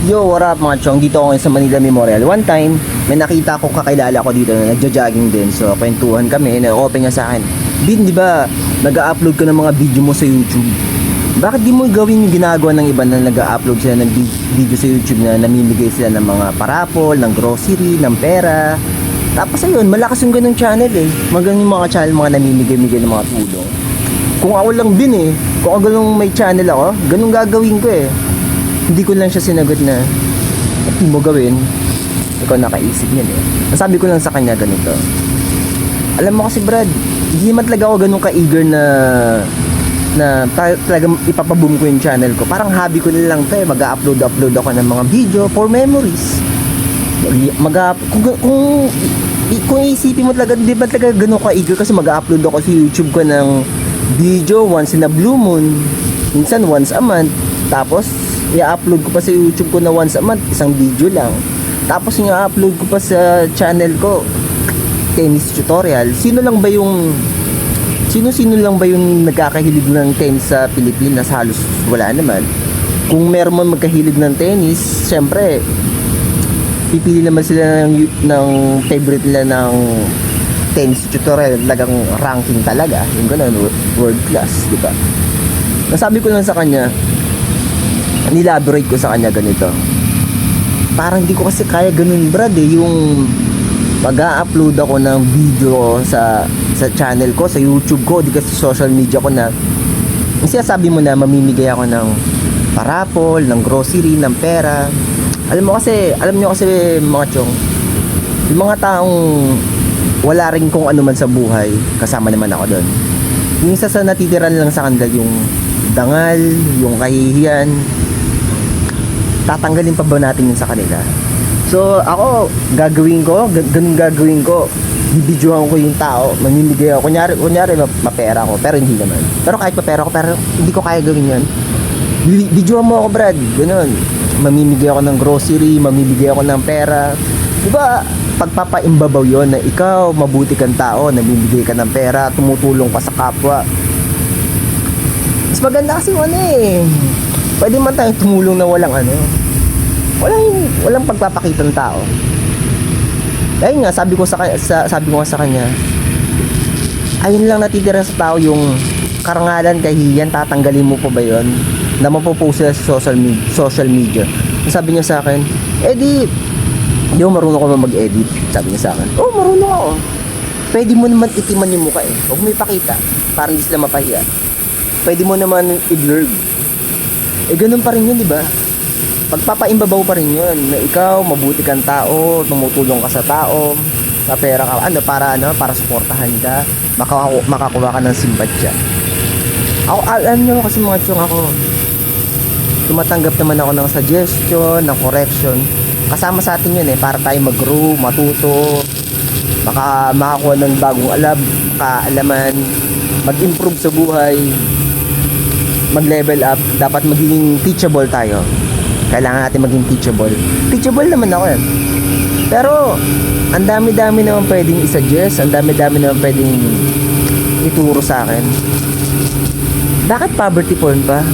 Yo, what up mga chong? Dito ako ngayon sa Manila Memorial. One time, may nakita ko kakilala ko dito na nagja-jogging din. So, kwentuhan kami, na-open niya sa akin. Bin, di ba, nag-upload ka ng mga video mo sa YouTube? Bakit di mo gawin yung ginagawa ng iba na nag-upload sila ng video sa YouTube na namimigay sila ng mga parapol, ng grocery, ng pera? Tapos ayun, malakas yung ganung channel eh. Magaling yung mga channel, mga namimigay-migay ng mga tulong. Kung ako lang din eh, kung ako lang may channel ako, ganun gagawin ko eh. Hindi ko lang siya sinagot na hindi mo gawin, ikaw nakaisip niyan eh. Nasabi ko lang sa kanya ganito, alam mo kasi Brad, hindi man talaga ako ganun ka-eager na talagang ipapaboom ko yung channel ko. Parang hobby ko na lang to eh. Mag-upload ako ng mga video for memories. Kung isipin mo talaga, di ba talaga ganun ka-eager kasi mag-upload ako sa YouTube ko ng video once in a blue moon, minsan once a month. Tapos i-upload ko pa sa YouTube ko na once a month, isang video lang. Tapos i-upload ko pa sa channel ko tennis tutorial. Sino lang ba yung nagkakahilig ng tennis sa Pilipinas? Halos wala naman. Kung meron man magkahilig ng tennis, syempre pipili naman sila ng favorite nila ng tennis tutorial, talagang ranking talaga, yung gano'n, world class, di ba? Nasabi ko lang sa kanya, nilaborate ko sa kanya ganito, parang di ko kasi kaya ganun Brad eh, yung mag-upload ako ng video sa channel ko, sa YouTube ko, di kasi social media ko na yung sinasabi mo na mamimigay ako ng parapol, ng grocery, ng pera. Alam nyo kasi mga chong, yung mga taong wala rin kung ano man sa buhay, kasama naman ako doon. Yung isa sa natitiran lang sa kanila yung dangal, yung kahihiyan, tatanggalin pa ba natin yun sa kanila? So ako, ganun gagawin ko. Bibidyohan ko yung tao, mamimigay ako. Kunyari mapera ako, pero hindi naman. Pero kahit mapera ako, pero hindi ko kaya gawin yun. Bidyohan mo ako Brad, ganun. Mamimigay ako ng grocery, mamimigay ako ng pera. Diba, pagpapaimbabaw yon na ikaw, mabuti kang tao, namimigay ka ng pera, tumutulong ka sa kapwa. Mas maganda kasi eh. Pwede man tayong tumulong na walang pagpapakitang tao. Ayun nga, sabi ko nga sa kanya, ayun lang natitira sa tao, yung karangalan, kahiyan, tatanggalin mo pa ba yun? Na mapopost sa social media. Sabi niya sa akin, di mo marunong ko ba mag-edit? Sabi niya sa akin, marunong ako. Pwede mo naman itiman yung mukha eh. Huwag mo ipakita, para hindi sila mapahiya. Pwede mo naman i-blur. Ganun pa rin yun, di ba? Pagpapaimbabaw pa rin yun, na ikaw, mabuti kang tao, tumutulong ka sa tao, sa pera ka, para suportahan ka, makakuha ka ng simpatsya. Ako, alam nyo kasi mga chong, ako tumatanggap naman ako ng suggestion, ng correction. Kasama sa atin yun para tayo mag-grow, matuto, makakuha ng bagong kaalaman, mag-improve sa buhay, mag-level up. Dapat maging teachable tayo. Kailangan natin maging teachable. Teachable naman ako yan. Pero ang dami-dami naman pwedeng i-suggest, ang dami-dami naman pwedeng ituro sa akin. Bakit poverty porn pa?